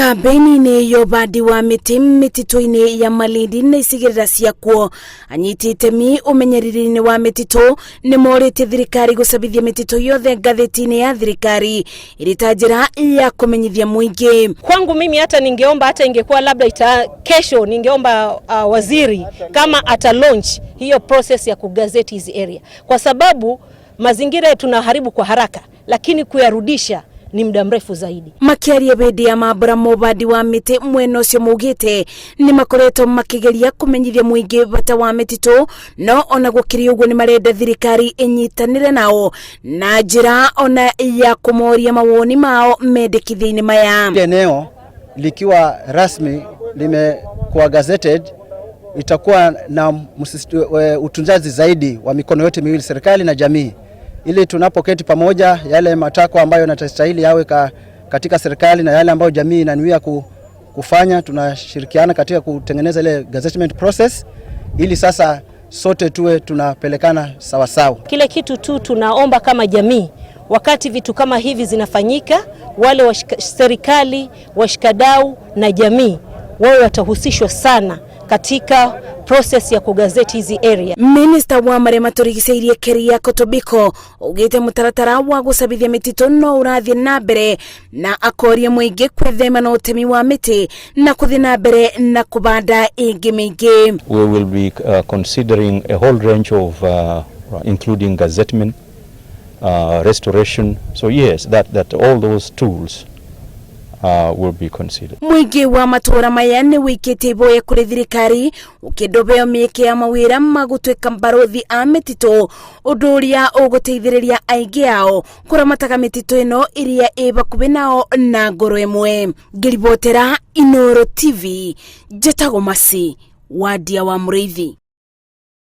Kambeni-inĩ ya ũbandi wa mĩtĩ mĩtitũ-inĩ ya Malindi na icigĩrĩra ciakuo, anyiti itemi ũmenyereri-inĩ wa mĩtitũ nĩ morĩte thirikari gũcabithia mĩtitũ yothe ngathĩti-inĩ ya thirikari ĩrĩ ta njĩra ya kũmenyithia mũingĩ. Kwangu mimi hata ningeomba, hata ingekuwa labda kesho, ningeomba waziri kama ata launch hiyo process ya kugazeti hizi area, kwa sababu mazingira tunaharibu kwa haraka, lakini kuyarudisha ni muda mrefu zaidi. Makiaria bedi ya mabura mobadi wa mĩtĩ mwena ũcio maugĩte nĩ makoretwo makĩgeria kũmenyithia mũingĩ bata wa mĩtitũ, no ona gũkĩrĩ ũguo nĩ marenda thirikari ĩnyitanĩre nao na njĩra ona ya kũmoria mawoni mao mendekithia-inĩ maya. Eneo likiwa rasmi limekuwa gazetted, itakuwa na utunzaji zaidi wa mikono yote miwili, serikali na jamii, ili tunapoketi pamoja yale matakwa ambayo yanastahili yawe katika serikali na yale ambayo jamii inanuia kufanya, tunashirikiana katika kutengeneza ile gazettement process, ili sasa sote tuwe tunapelekana sawa sawa. Kile kitu tu tunaomba kama jamii, wakati vitu kama hivi zinafanyika, wale serikali, washikadau na jamii wao watahusishwa sana katika process ya kugazeti hizi area. Minister wa marema turigiceirie Keria Kotobiko ugite mutaratara wa gucabithia mĩtitũ no ũrathiĩ na mbere na akoria mũingĩ kwĩthema na ũtemi wa mĩtĩ na kuthi na mbere na kubanda ĩngĩ mĩingĩ. We will be considering a whole range of including gazettement, restoration. So yes, that all those tools will be considered. Mũingĩ wa matũra maya nĩ wĩkĩte iboya kũrĩ thirikari ũkĩndobeo mĩeke ya mawĩra magũtuĩka mbarothi a mĩtitũ, ũndũ ũrĩa ũgũteithĩrĩria aingĩ ao kũramataga mĩtitũ ĩno ĩrĩa ĩ bakuhĩ nao na ngoro ĩmwe. Ngĩribotera Inooro TV, njĩtagwo Masi, Wadia wa Mũrĩithi.